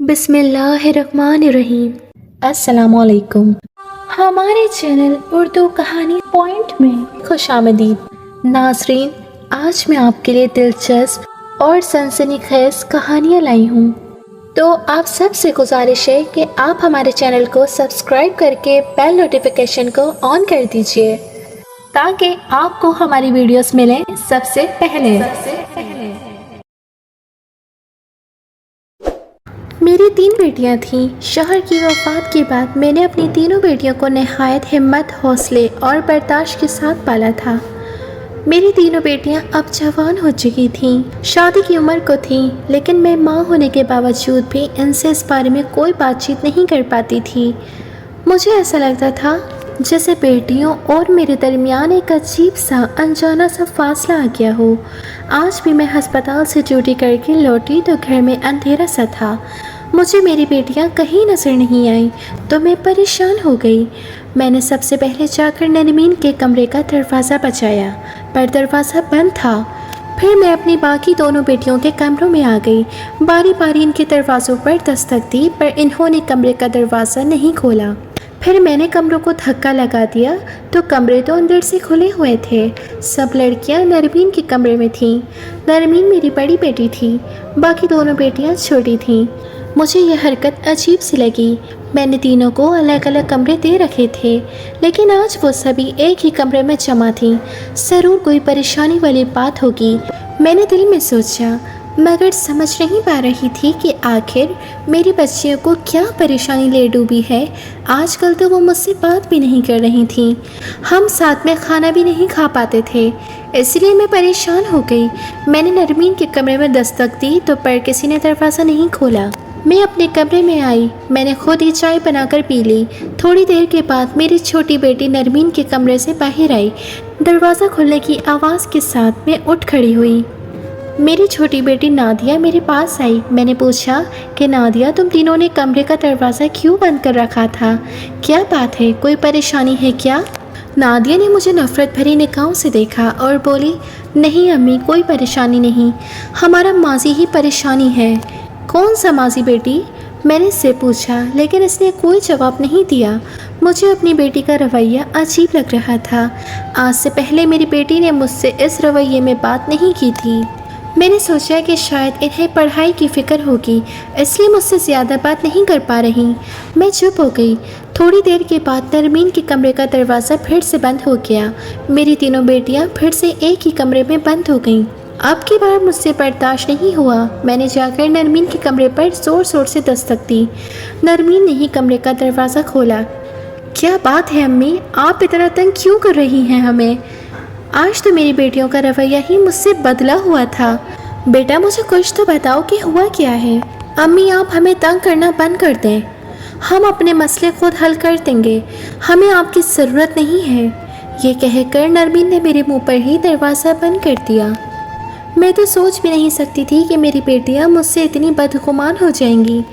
बिस्मिल्लाहिर्रहमानिर्रहीम। अस्सलाम वालेकुम। हमारे चैनल उर्दू कहानी पॉइंट में खुशामदीद। नाज़रीन, आज मैं आपके लिए दिलचस्प और सनसनीखेज कहानियाँ लाई हूँ। तो आप सबसे गुजारिश है कि आप हमारे चैनल को सब्सक्राइब करके बेल नोटिफिकेशन को ऑन कर दीजिए ताकि आपको हमारी वीडियोस मिलें सबसे पहले। मेरी 3 बेटियां थीं। शौहर की वफ़ात के बाद मैंने अपनी तीनों बेटियों को नहायत हिम्मत, हौसले और बर्दाश्त के साथ पाला था। मेरी तीनों बेटियां अब जवान हो चुकी थीं, शादी की उम्र को थीं, लेकिन मैं माँ होने के बावजूद भी इनसे इस बारे में कोई बातचीत नहीं कर पाती थी। मुझे ऐसा लगता था जैसे बेटियों और मेरे दरमियान एक अजीब सा अनजाना सा फासला आ गया हो। आज भी मैं अस्पताल से ड्यूटी करके लौटी तो घर में अंधेरा सा था। मुझे मेरी बेटियां कहीं नजर नहीं आईं तो मैं परेशान हो गई। मैंने सबसे पहले जाकर नरमीन के कमरे का दरवाज़ा बजाया, पर दरवाज़ा बंद था। फिर मैं अपनी बाकी दोनों बेटियों के कमरों में आ गई। बारी बारी इनके दरवाज़ों पर दस्तक दी, पर इन्होंने कमरे का दरवाज़ा नहीं खोला। फिर मैंने कमरों को धक्का लगा दिया तो कमरे तो अंदर से खुले हुए थे। सब लड़कियां नरमीन के कमरे में थीं। नरमीन मेरी बड़ी बेटी थी, बाकी दोनों बेटियां छोटी थीं। मुझे यह हरकत अजीब सी लगी। मैंने तीनों को अलग अलग कमरे दे रखे थे, लेकिन आज वो सभी एक ही कमरे में जमा थीं। ज़रूर कोई परेशानी वाली बात होगी, मैंने दिल में सोचा, मगर समझ नहीं पा रही थी कि आखिर मेरी बच्चियों को क्या परेशानी ले डूबी है। आजकल तो वो मुझसे बात भी नहीं कर रही थीं, हम साथ में खाना भी नहीं खा पाते थे, इसलिए मैं परेशान हो गई। मैंने नरमीन के कमरे में दस्तक दी तो पर किसी ने दरवाज़ा नहीं खोला। मैं अपने कमरे में आई, मैंने खुद ही चाय बनाकर पी ली। थोड़ी देर के बाद मेरी छोटी बेटी नरमीन के कमरे से बाहर आई। दरवाज़ा खुलने की आवाज़ के साथ मैं उठ खड़ी हुई। मेरी छोटी बेटी नादिया मेरे पास आई। मैंने पूछा कि नादिया, तुम तीनों ने कमरे का दरवाज़ा क्यों बंद कर रखा था? क्या बात है, कोई परेशानी है क्या? नादिया ने मुझे नफ़रत भरी निगाहों से देखा और बोली, नहीं अम्मी, कोई परेशानी नहीं, हमारा माजी ही परेशानी है। कौन सा माजी बेटी? मैंने इससे पूछा, लेकिन इसने कोई जवाब नहीं दिया। मुझे अपनी बेटी का रवैया अजीब लग रहा था। आज से पहले मेरी बेटी ने मुझसे इस रवैये में बात नहीं की थी। मैंने सोचा कि शायद इन्हें पढ़ाई की फ़िक्र होगी, इसलिए मुझसे ज़्यादा बात नहीं कर पा रही। मैं चुप हो गई। थोड़ी देर के बाद नरमीन के कमरे का दरवाज़ा फिर से बंद हो गया। मेरी तीनों बेटियां फिर से एक ही कमरे में बंद हो गईं। अब की बार मुझसे बर्दाश्त नहीं हुआ। मैंने जाकर नरमीन के कमरे पर ज़ोर ज़ोर से दस्तक दी। नरमीन ने ही कमरे का दरवाज़ा खोला। क्या बात है अम्मी, आप इतना तंग क्यों कर रही हैं हमें? आज तो मेरी बेटियों का रवैया ही मुझसे बदला हुआ था। बेटा, मुझे कुछ तो बताओ कि हुआ क्या है? अम्मी, आप हमें तंग करना बंद कर दें, हम अपने मसले खुद हल कर देंगे, हमें आपकी ज़रूरत नहीं है। ये कहकर नरमीन ने मेरे मुंह पर ही दरवाज़ा बंद कर दिया। मैं तो सोच भी नहीं सकती थी कि मेरी बेटियां मुझसे इतनी बदगुमान हो जाएंगी,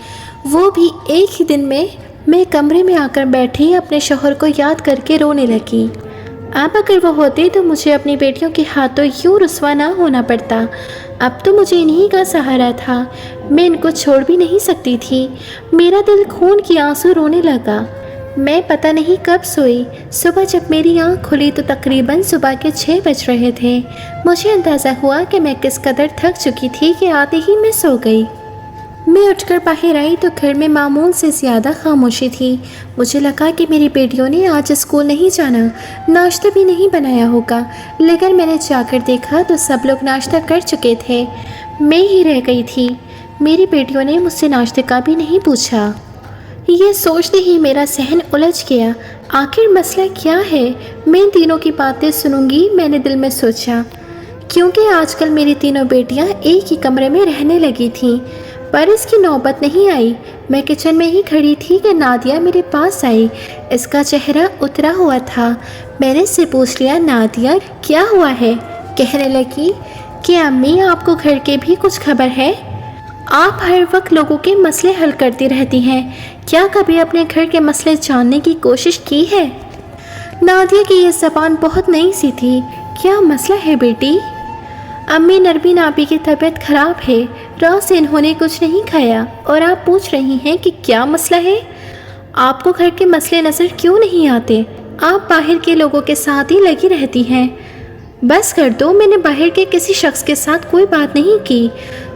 वो भी एक ही दिन में। मैं कमरे में आकर बैठी अपने शौहर को याद करके रोने लगी। अब अगर वो होते तो मुझे अपनी बेटियों के हाथों यूँ रुस्वा ना होना पड़ता। अब तो मुझे इन्हीं का सहारा था, मैं इनको छोड़ भी नहीं सकती थी। मेरा दिल खून की आंसू रोने लगा। मैं पता नहीं कब सोई। सुबह जब मेरी आँख खुली तो तकरीबन सुबह के 6 बज रहे थे। मुझे अंदाज़ा हुआ कि मैं किस कदर थक चुकी थी कि आते ही मैं सो गई। मैं उठकर बाहर आई तो घर में मामूल से ज़्यादा खामोशी थी। मुझे लगा कि मेरी बेटियों ने आज स्कूल नहीं जाना, नाश्ता भी नहीं बनाया होगा, लेकिन मैंने जाकर देखा तो सब लोग नाश्ता कर चुके थे। मैं ही रह गई थी। मेरी बेटियों ने मुझसे नाश्ते का भी नहीं पूछा। ये सोचते ही मेरा सहन उलझ गया। आखिर मसला क्या है? मैं इन तीनों की बातें सुनूंगी, मैंने दिल में सोचा, क्योंकि आजकल मेरी तीनों बेटियां एक ही कमरे में रहने लगी थीं। पर इसकी नौबत नहीं आई। मैं किचन में ही खड़ी थी कि नादिया मेरे पास आई। इसका चेहरा उतरा हुआ था। मैंने इससे पूछ लिया, नादिया क्या हुआ है? कहने लगी कि अम्मी, आपको घर के भी कुछ खबर है? आप हर वक्त लोगों के मसले हल करती रहती हैं, क्या कभी अपने घर के मसले जानने की कोशिश की है? नादिया की ये ज़बान बहुत नई सी थी। क्या मसला है बेटी? अम्मी, नरमीन आपी की तबीयत खराब है। रात से इन्होंने कुछ नहीं खाया और आप पूछ रही हैं कि क्या मसला है। आपको घर के मसले नज़र क्यों नहीं आते? आप बाहर के लोगों के साथ ही लगी रहती हैं। बस कर दो, मैंने बाहर के किसी शख्स के साथ कोई बात नहीं की।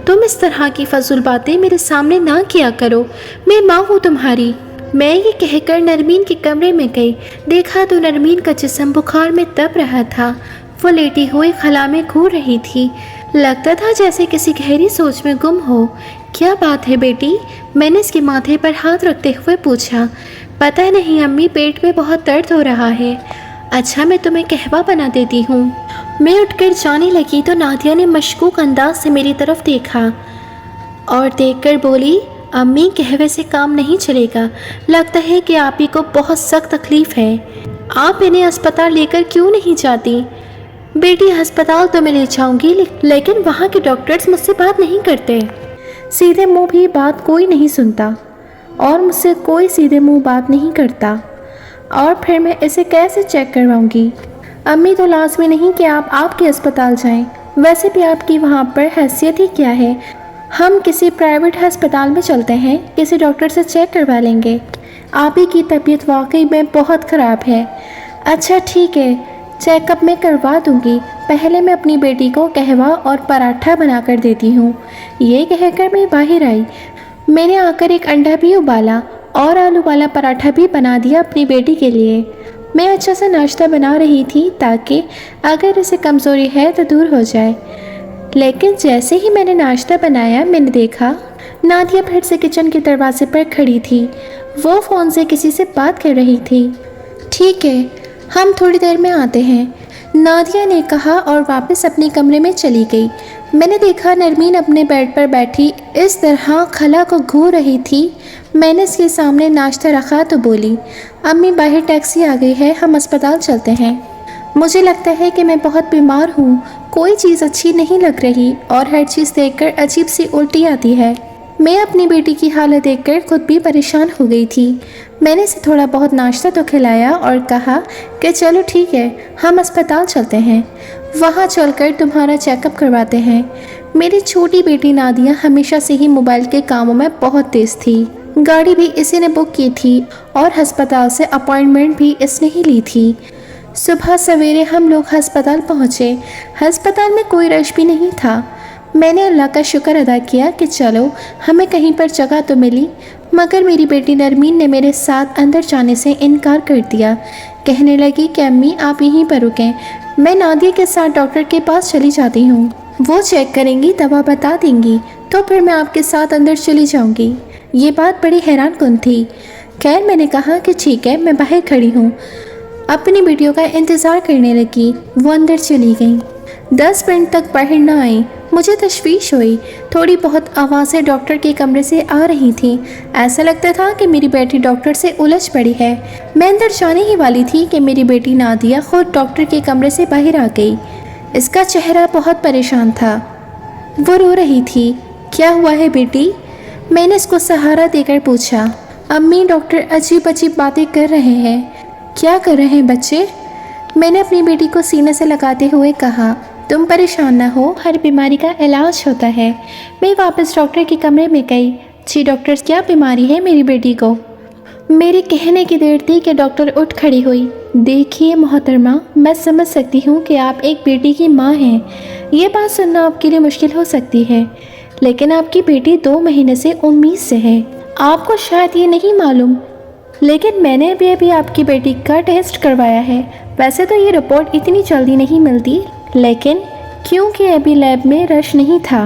तुम इस तरह की फजूल बातें मेरे सामने ना किया करो। मैं माँ हूँ तुम्हारी। मैं ये कहकर नरमीन के कमरे में गई। देखा तो नरमीन का जिस्म बुखार में तप रहा था। वो लेटी हुई खला में घूर रही थी। लगता था जैसे किसी गहरी सोच में गुम हो। क्या बात है बेटी? मैंने इसके माथे पर हाथ रखते हुए पूछा। पता नहीं अम्मी, पेट में बहुत दर्द हो रहा है। अच्छा, मैं तुम्हें कहवा बना देती हूँ। मैं उठकर जाने लगी तो नादिया ने मशकूक अंदाज से मेरी तरफ देखा और देखकर बोली, अम्मी, कहवे से काम नहीं चलेगा। लगता है कि आप ही को बहुत सख्त तकलीफ़ है। आप इन्हें अस्पताल लेकर क्यों नहीं जाती? बेटी, अस्पताल तो मैं ले जाऊंगी, लेकिन वहाँ के डॉक्टर्स मुझसे बात नहीं करते। सीधे मुंह भी बात कोई नहीं सुनता और मुझसे कोई सीधे मुंह बात नहीं करता। और फिर मैं इसे कैसे चेक करवाऊंगी? अम्मी, तो लाजमी नहीं कि आप आपके अस्पताल जाएं। वैसे भी आपकी वहाँ पर हैसियत ही क्या है? हम किसी प्राइवेट अस्पताल में चलते हैं, किसी डॉक्टर से चेक करवा लेंगे। आप ही की तबीयत वाकई में बहुत ख़राब है। अच्छा ठीक है, चेकअप में करवा दूंगी। पहले मैं अपनी बेटी को कहवा और पराठा बनाकर देती हूँ। ये कहकर मैं बाहर आई। मैंने आकर एक अंडा भी उबाला और आलू वाला पराठा भी बना दिया अपनी बेटी के लिए। मैं अच्छा सा नाश्ता बना रही थी ताकि अगर इसे कमज़ोरी है तो दूर हो जाए। लेकिन जैसे ही मैंने नाश्ता बनाया, मैंने देखा नादिया फिर से किचन के दरवाजे पर खड़ी थी। वो फ़ोन से किसी से बात कर रही थी। ठीक है, हम थोड़ी देर में आते हैं, नादिया ने कहा और वापस अपने कमरे में चली गई। मैंने देखा नरमीन अपने बेड पर बैठी इस तरह खला को घूर रही थी। मैंने इसके सामने नाश्ता रखा तो बोली, अम्मी, बाहर टैक्सी आ गई है, हम अस्पताल चलते हैं। मुझे लगता है कि मैं बहुत बीमार हूँ। कोई चीज़ अच्छी नहीं लग रही और हर चीज़ देखकर अजीब सी उल्टी आती है। मैं अपनी बेटी की हालत देखकर खुद भी परेशान हो गई थी। मैंने इसे थोड़ा बहुत नाश्ता तो खिलाया और कहा कि चलो ठीक है, हम अस्पताल चलते हैं। वहाँ चलकर तुम्हारा चेकअप करवाते हैं। मेरी छोटी बेटी नादिया हमेशा से ही मोबाइल के कामों में बहुत तेज़ थी। गाड़ी भी इसी ने बुक की थी और अस्पताल से अपॉइंटमेंट भी इसने ही ली थी। सुबह सवेरे हम लोग अस्पताल पहुँचे। अस्पताल में कोई रश भी नहीं था। मैंने अल्लाह का शुक्र अदा किया कि चलो हमें कहीं पर जगह तो मिली, मगर मेरी बेटी नरमीन ने मेरे साथ अंदर जाने से इनकार कर दिया। कहने लगी कि अम्मी, आप यहीं पर रुकें, मैं नादिया के साथ डॉक्टर के पास चली जाती हूँ। वो चेक करेंगी, दवा बता देंगी, तो फिर मैं आपके साथ अंदर चली जाऊँगी। ये बात बड़ी हैरान कुन थी। खैर, मैंने कहा कि ठीक है, मैं बाहर खड़ी हूँ। अपनी बेटियों का इंतज़ार करने लगी। वो अंदर चली गई। 10 मिनट तक बाहर ना आई। मुझे तशवीश हुई। थोड़ी बहुत आवाज़ें डॉक्टर के कमरे से आ रही थीं। ऐसा लगता था कि मेरी बेटी डॉक्टर से उलझ पड़ी है। मैं अंदर जाने ही वाली थी कि मेरी बेटी नादिया खुद डॉक्टर के कमरे से बाहर आ गई। इसका चेहरा बहुत परेशान था। वो रो रही थी। क्या हुआ है बेटी? मैंने इसको सहारा देकर पूछा। अम्मी, डॉक्टर अजीब अजीब बातें कर रहे हैं। क्या कर रहे हैं बच्चे? मैंने अपनी बेटी को सीने से लगाते हुए कहा। तुम परेशान ना हो, हर बीमारी का इलाज होता है। मैं वापस डॉक्टर के कमरे में गई। जी डॉक्टर, क्या बीमारी है मेरी बेटी को? मेरे कहने की देर थी कि डॉक्टर उठ खड़ी हुई। देखिए मोहतरमा, मैं समझ सकती हूँ कि आप एक बेटी की माँ हैं। ये बात सुनना आपके लिए मुश्किल हो सकती है, लेकिन आपकी बेटी 2 महीने से उम्मीद से है। आपको शायद ये नहीं मालूम, लेकिन मैंने भी अभी आपकी बेटी का टेस्ट करवाया है। वैसे तो ये रिपोर्ट इतनी जल्दी नहीं मिलती, लेकिन क्योंकि अभी लैब में रश नहीं था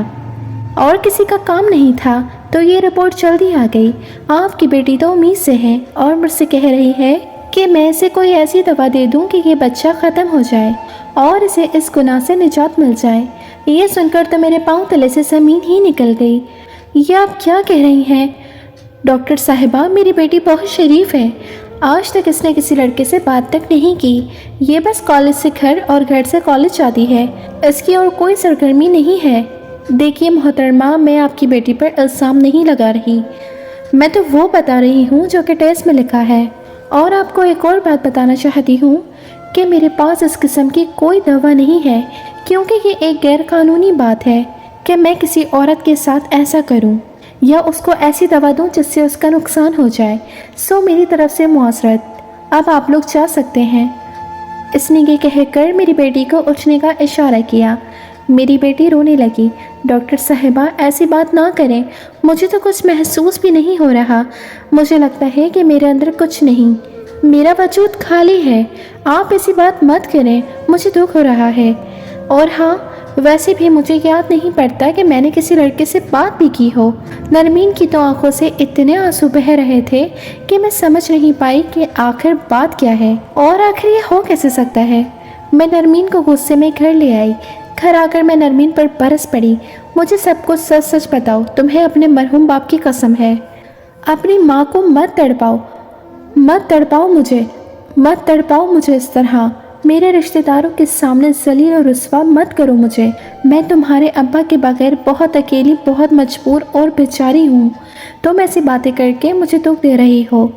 और किसी का काम नहीं था, तो ये रिपोर्ट जल्दी आ गई। आपकी बेटी तो उम्मीद से है और मुझसे कह रही है कि मैं इसे कोई ऐसी दवा दे दूं कि ये बच्चा ख़त्म हो जाए और इसे इस गुनाह से निजात मिल जाए। ये सुनकर तो मेरे पाँव तले से ज़मीन ही निकल गई। ये आप क्या कह रही हैं डॉक्टर साहिबा? मेरी बेटी बहुत शरीफ है। आज तक इसने किसी लड़के से बात तक नहीं की। ये बस कॉलेज से घर और घर से कॉलेज जाती है। इसकी और कोई सरगर्मी नहीं है। देखिए मोहतरमा, मैं आपकी बेटी पर इल्ज़ाम नहीं लगा रही, मैं तो वो बता रही हूँ जो कि टेस्ट में लिखा है। और आपको एक और बात बताना चाहती हूँ कि मेरे पास इस किस्म की कोई दवा नहीं है क्योंकि ये एक गैर कानूनी बात है कि मैं किसी औरत के साथ ऐसा करूं या उसको ऐसी दवा दूं जिससे उसका नुकसान हो जाए। सो मेरी तरफ से मुआसरत, अब आप लोग जा सकते हैं। इसने ये कहकर मेरी बेटी को उठने का इशारा किया। मेरी बेटी रोने लगी। डॉक्टर साहिबा, ऐसी बात ना करें, मुझे तो कुछ महसूस भी नहीं हो रहा। मुझे लगता है कि मेरे अंदर कुछ नहीं, मेरा वजूद खाली है। आप ऐसी बात मत करें, मुझे दुख हो रहा है। और हाँ, वैसे भी मुझे याद नहीं पड़ता कि मैंने किसी लड़के से बात भी की हो। नरमीन की तो आंखों से इतने आंसू बह रहे थे कि मैं समझ नहीं पाई कि आखिर बात क्या है और आखिर ये हो कैसे सकता है। मैं नरमीन को गुस्से में घर ले आई। घर आकर मैं नरमीन पर बरस पड़ी। मुझे सब कुछ सच सच बताओ, तुम्हें अपने मरहूम बाप की कसम है। अपनी माँ को मत तड़पाओ मुझे इस तरह। मेरे रिश्तेदारों के सामने जलील और रुस्वा मत करो मुझे। मैं तुम्हारे अब्बा के बगैर बहुत अकेली, बहुत मजबूर और बेचारी हूँ। तुम ऐसी बातें करके मुझे दुख दे रही हो।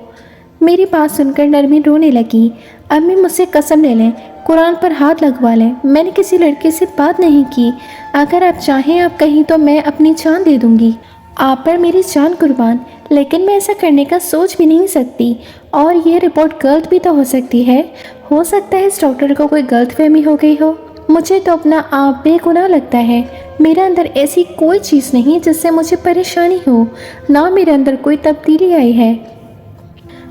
मेरी बात सुनकर नरमीन रोने लगी। अम्मी, मुझसे कसम ले लें, कुरान पर हाथ लगवा लें, मैंने किसी लड़के से बात नहीं की। अगर आप चाहें आप कहीं तो मैं अपनी जान दे दूँगी। आप पर मेरी जान कुर्बान, लेकिन मैं ऐसा करने का सोच भी नहीं सकती। और ये रिपोर्ट गलत भी तो हो सकती है। हो सकता है इस डॉक्टर को कोई गलतफहमी हो गई हो। मुझे तो अपना आप बेगुनाह लगता है। मेरे अंदर ऐसी कोई चीज़ नहीं जिससे मुझे परेशानी हो, ना मेरे अंदर कोई तब्दीली आई है।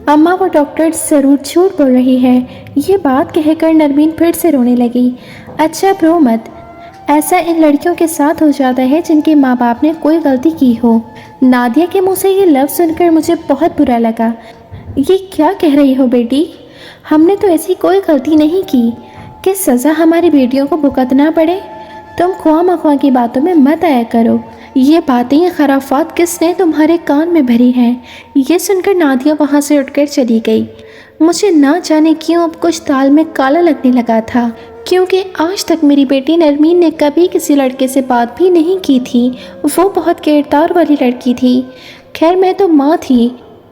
अम्मा, वो डॉक्टर ज़रूर झूठ बोल रही है। ये बात कहकर नरमीन फिर से रोने लगी। अच्छा रो मत, ऐसा इन लड़कियों के साथ हो जाता है जिनके माँ बाप ने कोई गलती की हो। नादिया के मुँह से ये लफ्ज़ सुनकर मुझे बहुत बुरा लगा। ये क्या कह रही हो बेटी? हमने तो ऐसी कोई गलती नहीं की कि सज़ा हमारी बेटियों को भुगतना पड़े। तुम ख्वाह की बातों में मत आया करो। ये बातें, ये खराफात किसने तुम्हारे कान में भरी हैं? ये सुनकर नादिया वहाँ से उठकर चली गई। मुझे ना जाने क्यों अब कुछ दाल में काला लगने लगा था, क्योंकि आज तक मेरी बेटी नरमीन ने कभी किसी लड़के से बात भी नहीं की थी। वो बहुत किरदार वाली लड़की थी। खैर, मैं तो माँ थी,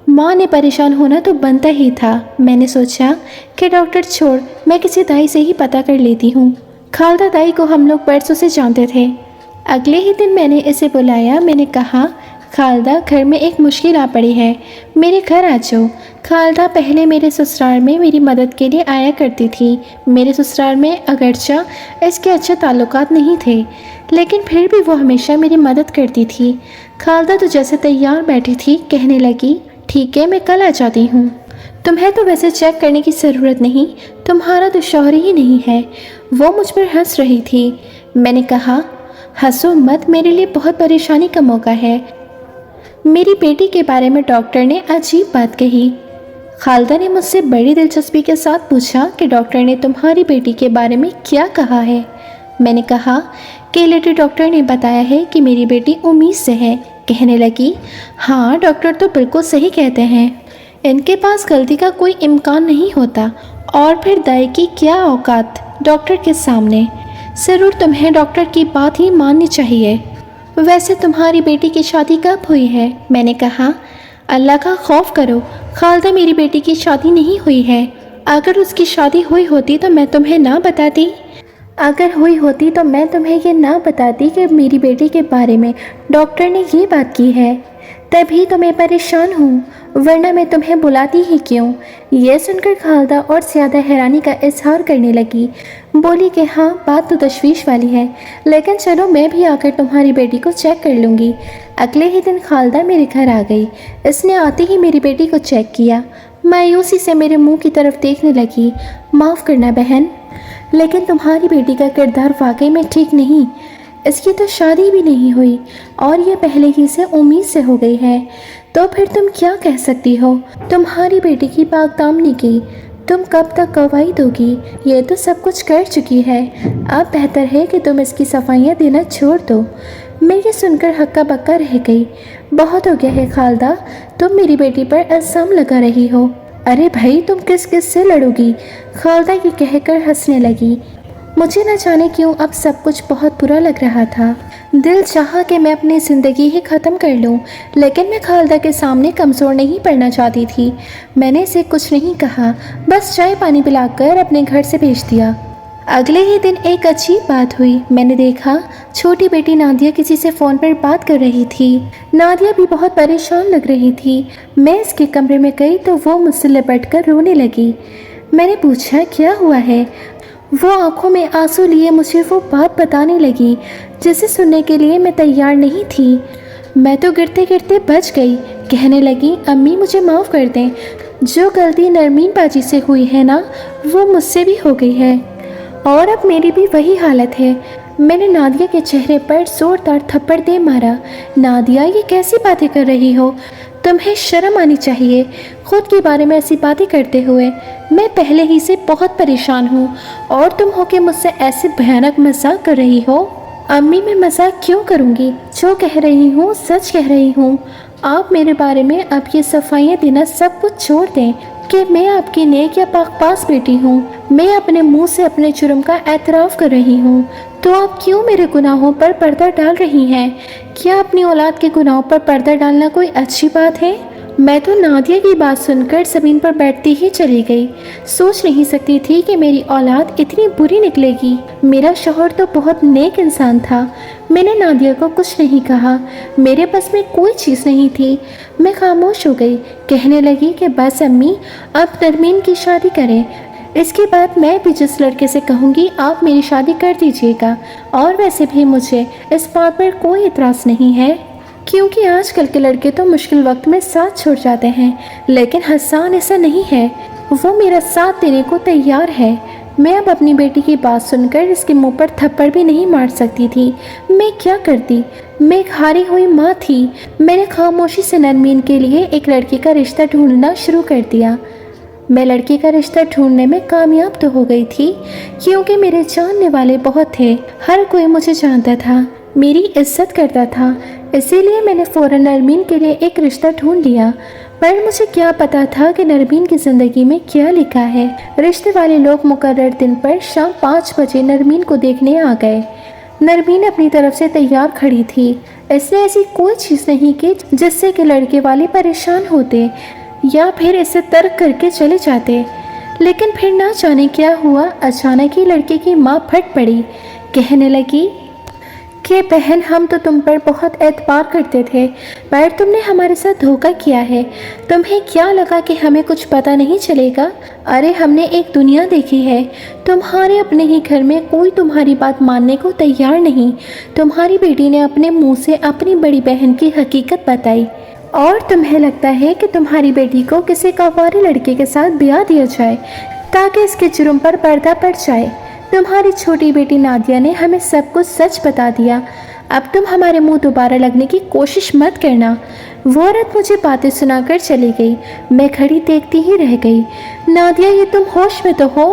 माँ ने परेशान होना तो बनता ही था। मैंने सोचा कि डॉक्टर छोड़, मैं किसी दाई से ही पता कर लेती हूँ। खालदा दाई को हम लोग परसों से जानते थे। अगले ही दिन मैंने इसे बुलाया। मैंने कहा, खालदा, घर में एक मुश्किल आ पड़ी है, मेरे घर आ जाओ। खालदा पहले मेरे ससुराल में मेरी मदद के लिए आया करती थी। मेरे ससुराल में अगरचा इसके अच्छे ताल्लुकात नहीं थे, लेकिन फिर भी वो हमेशा मेरी मदद करती थी। खालदा तो जैसे तैयार बैठी थी, कहने लगी, ठीक है, मैं कल आ जाती हूँ। तुम्हें तो वैसे चेक करने की ज़रूरत नहीं, तुम्हारा तो शौहर ही नहीं है। वो मुझ पर हंस रही थी। मैंने कहा, हंसो मत, मेरे लिए बहुत परेशानी का मौका है। मेरी बेटी के बारे में डॉक्टर ने अजीब बात कही। खालदा ने मुझसे बड़ी दिलचस्पी के साथ पूछा कि डॉक्टर ने तुम्हारी बेटी के बारे में क्या कहा है। मैंने कहा कि लेडी डॉक्टर ने बताया है कि मेरी बेटी उम्मीद से है। कहने लगी, हाँ, डॉक्टर तो बिल्कुल सही कहते हैं, इनके पास गलती का कोई इम्कान नहीं होता। और फिर दाई की क्या औकात डॉक्टर के सामने। ज़रूर तुम्हें डॉक्टर की बात ही माननी चाहिए। वैसे तुम्हारी बेटी की शादी कब हुई है? मैंने कहा, अल्लाह का खौफ करो, खालदा, मेरी बेटी की शादी नहीं हुई है। अगर उसकी शादी हुई होती तो मैं तुम्हें ना बताती। अगर हुई होती तो मैं तुम्हें ये ना बताती कि मेरी बेटी के बारे में डॉक्टर ने ये बात की है। तभी तो मैं परेशान हूँ, वरना मैं तुम्हें बुलाती ही क्यों। यह सुनकर खालदा और ज़्यादा हैरानी का इजहार करने लगी। बोली कि हाँ, बात तो तशवीश वाली है, लेकिन चलो मैं भी आकर तुम्हारी बेटी को चेक कर लूँगी। अगले ही दिन खालदा मेरे घर आ गई। इसने आते ही मेरी बेटी को चेक किया। मायूसी से मेरे मुंह की तरफ देखने लगी। माफ़ करना बहन, लेकिन तुम्हारी बेटी का किरदार वाकई में ठीक नहीं। इसकी तो शादी भी नहीं हुई और ये पहले ही से उम्मीद से हो गई है। तो फिर तुम क्या कह सकती हो? तुम्हारी बेटी की पाकदामनी की तुम कब तक गवाही दोगी? ये तो सब कुछ कर चुकी है। अब बेहतर है कि तुम इसकी सफाइयाँ देना छोड़ दो। मैं ये सुनकर हक्का बक्का रह गई। बहुत हो गया है खालदा, तुम मेरी बेटी पर इल्ज़ाम लगा रही हो। अरे भाई, तुम किस किस से लड़ोगी? खालदा ये कहकर हंसने लगी। मुझे न जाने क्यों अब सब कुछ बहुत बुरा लग रहा था। दिल चाहा कि मैं अपनी ज़िंदगी ही ख़त्म कर लूं, लेकिन मैं खालदा के सामने कमज़ोर नहीं पड़ना चाहती थी। मैंने इसे कुछ नहीं कहा, बस चाय पानी पिलाकर अपने घर से भेज दिया। अगले ही दिन एक अजीब बात हुई। मैंने देखा छोटी बेटी नादिया किसी से फ़ोन पर बात कर रही थी। नादिया भी बहुत परेशान लग रही थी। मैं इसके कमरे में गई तो वो मुझसे लिपट कर रोने लगी। मैंने पूछा क्या हुआ है। वो आंखों में आंसू लिए मुझे वो बात बताने लगी जिसे सुनने के लिए मैं तैयार नहीं थी। मैं तो गिरते गिरते बच गई। कहने लगी अम्मी मुझे माफ़ कर दें, जो गलती नरमीन बाजी से हुई है ना वो मुझसे भी हो गई है और अब मेरी भी वही हालत है। मैंने नादिया के चेहरे पर जोरदार थप्पड़ दे मारा। नादिया ये कैसी बातें कर रही हो, तुम्हें शर्म आनी चाहिए खुद के बारे में ऐसी बातें करते हुए। मैं पहले ही से बहुत परेशान हूँ और तुम हो के मुझसे ऐसे भयानक मजाक कर रही हो। अम्मी मैं मजाक क्यों करूँगी, जो कह रही हूँ सच कह रही हूँ। आप मेरे बारे में अब ये सफाइयाँ देना सब कुछ छोड़ दें कि मैं आपकी नेक या पास बेटी हूँ। मैं अपने मुंह से अपने जुर्म का एतराफ़ कर रही हूँ, तो आप क्यों मेरे गुनाहों पर पर्दा डाल रही हैं? क्या अपनी औलाद के गुनाहों पर पर्दा डालना कोई अच्छी बात है? मैं तो नादिया की बात सुनकर ज़मीन पर बैठती ही चली गई। सोच नहीं सकती थी कि मेरी औलाद इतनी बुरी निकलेगी। मेरा शौहर तो बहुत नेक इंसान था। मैंने नादिया को कुछ नहीं कहा, मेरे बस में कोई चीज़ नहीं थी। मैं खामोश हो गई। कहने लगी कि बस अम्मी अब नरमीन की शादी करें, इसके बाद मैं भी जिस लड़के से कहूँगी आप मेरी शादी कर दीजिएगा। और वैसे भी मुझे इस बात पर कोई इतराज़ नहीं है, क्योंकि आजकल के लड़के तो मुश्किल वक्त में साथ छोड़ जाते हैं, लेकिन हसन ऐसा नहीं है। वो मेरा साथ देने को तैयार है। मैं अब अपनी बेटी की बात सुनकर इसके मुंह पर थप्पड़ भी नहीं मार सकती थी। मैं क्या करती, मैं एक हारी हुई माँ थी। मैंने खामोशी से नरमीन के लिए एक लड़की का रिश्ता ढूंढना शुरू कर दिया। मैं लड़की का रिश्ता ढूंढने में कामयाब तो हो गई थी, क्योंकि मेरे जानने वाले बहुत थे। हर कोई मुझे जानता था, मेरी इज्जत करता था। इसीलिए मैंने फ़ौरन नरमीन के लिए एक रिश्ता ढूंढ लिया। पर मुझे क्या पता था कि नरमीन की ज़िंदगी में क्या लिखा है। रिश्ते वाले लोग मुकर्रर दिन पर शाम 5 बजे नरमीन को देखने आ गए। नरमीन अपनी तरफ से तैयार खड़ी थी। इसने ऐसी कोई चीज़ नहीं की जिससे कि लड़के वाले परेशान होते या फिर इसे तर्क करके चले जाते। लेकिन फिर ना जाने क्या हुआ, अचानक ही लड़के की माँ फट पड़ी। कहने लगी कि बहन हम तो तुम पर बहुत एतबार करते थे, पर तुमने हमारे साथ धोखा किया है। तुम्हें क्या लगा कि हमें कुछ पता नहीं चलेगा? अरे हमने एक दुनिया देखी है। तुम्हारे अपने ही घर में कोई तुम्हारी बात मानने को तैयार नहीं। तुम्हारी बेटी ने अपने मुंह से अपनी बड़ी बहन की हकीकत बताई और तुम्हें लगता है कि तुम्हारी बेटी को किसी कावारे लड़के के साथ ब्याह दिया जाए ताकि इसके जुर्म पर पर्दा पड़ जाए। तुम्हारी छोटी बेटी नादिया ने हमें सब कुछ सच बता दिया। अब तुम हमारे मुंह दोबारा लगने की कोशिश मत करना। वो औरत मुझे बातें सुनाकर चली गई। मैं खड़ी देखती ही रह गई। नादिया ये तुम होश में तो हो?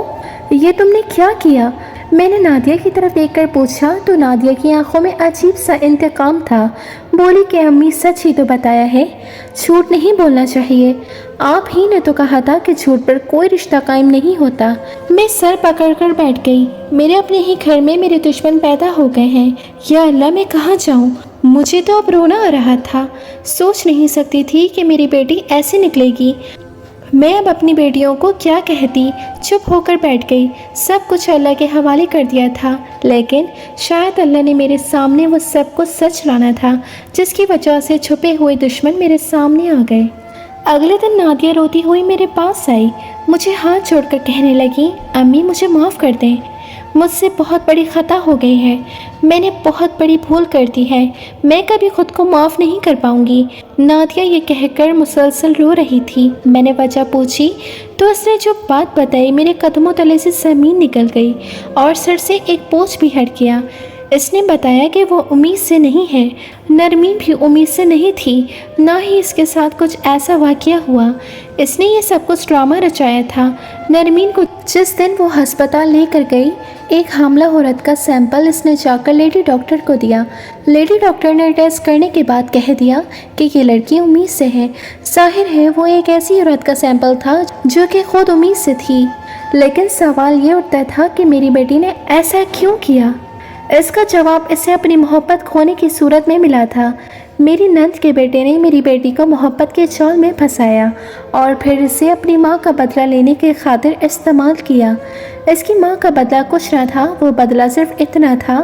ये तुमने क्या किया? मैंने नादिया की तरफ देखकर पूछा तो नादिया की आंखों में अजीब सा इंतकाम था। बोली कि अम्मी सच ही तो बताया है, झूठ नहीं बोलना चाहिए। आप ही ने तो कहा था कि झूठ पर कोई रिश्ता कायम नहीं होता। मैं सर पकड़कर बैठ गई। मेरे अपने ही घर में मेरे दुश्मन पैदा हो गए हैं। या अल्लाह मैं कहाँ जाऊँ? मुझे तो अब रोना आ रहा था। सोच नहीं सकती थी कि मेरी बेटी ऐसी निकलेगी। मैं अब अपनी बेटियों को क्या कहती? चुप होकर बैठ गई। सब कुछ अल्लाह के हवाले कर दिया था, लेकिन शायद अल्लाह ने मेरे सामने वो सब कुछ सच लाना था, जिसकी वजह से छुपे हुए दुश्मन मेरे सामने आ गए। अगले दिन नादिया रोती हुई मेरे पास आई। मुझे हाथ जोड़कर कहने लगी, अम्मी मुझे माफ़ कर दें, मुझसे बहुत बड़ी ख़ता हो गई है। मैंने बहुत बड़ी भूल कर दी है। मैं कभी खुद को माफ़ नहीं कर पाऊंगी। नादिया ये कहकर मुसलसल रो रही थी। मैंने वजह पूछी तो उसने जो बात बताई मेरे कदमों तले से ज़मीन निकल गई और सर से एक बोझ भी हट गया। इसने बताया कि वो उम्मीद से नहीं है। नरमीन भी उम्मीद से नहीं थी, ना ही इसके साथ कुछ ऐसा वाक़या हुआ। इसने ये सब कुछ ड्रामा रचाया था। नरमीन को जिस दिन वो अस्पताल लेकर गई, एक हामला औरत का सैंपल इसने जाकर लेडी डॉक्टर को दिया। लेडी डॉक्टर ने टेस्ट करने के बाद कह दिया कि ये लड़की उम्मीद से है। जाहिर है वो एक ऐसी औरत का सैंपल था जो कि खुद उम्मीद से थी। लेकिन सवाल ये उठता था कि मेरी बेटी ने ऐसा क्यों किया? इसका जवाब इसे अपनी मोहब्बत खोने की सूरत में मिला था। मेरी नंद के बेटे ने मेरी बेटी को मोहब्बत के जाल में फंसाया और फिर इसे अपनी माँ का बदला लेने की खातिर इस्तेमाल किया। इसकी माँ का बदला कुछ न था, वो बदला सिर्फ इतना था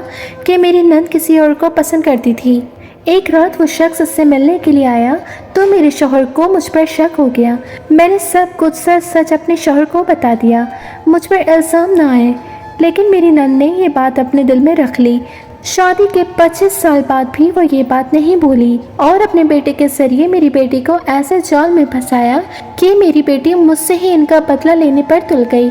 कि मेरी नंद किसी और को पसंद करती थी। एक रात वो शख्स उससे मिलने के लिए आया तो मेरे शौहर को मुझ पर शक हो गया। मैंने सब कुछ सच सच अपने शौहर को बता दिया, मुझ पर इल्ज़ाम ना आए। लेकिन मेरी नंद ने ये बात अपने दिल में रख ली। शादी के 25 साल बाद भी वो ये बात नहीं भूली और अपने बेटे के जरिए मेरी बेटी को ऐसे जाल में फंसाया कि मेरी बेटी मुझसे ही इनका बदला लेने पर तुल गई,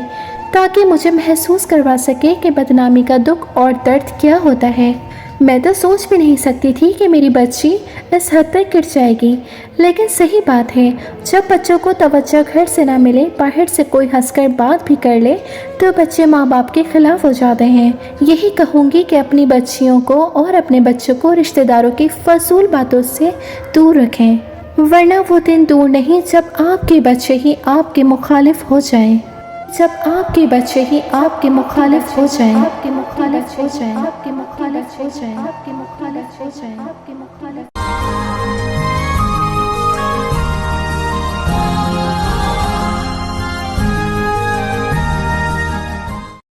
ताकि मुझे महसूस करवा सके कि बदनामी का दुख और दर्द क्या होता है। मैं तो सोच भी नहीं सकती थी कि मेरी बच्ची इस हद तक गिर जाएगी। लेकिन सही बात है, जब बच्चों को तवज्जो घर से ना मिले, बाहर से कोई हंसकर बात भी कर ले तो बच्चे माँ बाप के खिलाफ हो जाते हैं। यही कहूँगी कि अपनी बच्चियों को और अपने बच्चों को रिश्तेदारों की फजूल बातों से दूर रखें, वरना वो दिन दूर नहीं जब आपके बच्चे ही आपके मुखालिफ हो जाएं। जब आपके बच्चे ही आपके मुखालिफ हो जाएं, आपके मुखालिफ हो जाएं, आपके मुखालिफ हो जाएं, आपके मुखालिफ हो जाएं, आपके मुखालिफ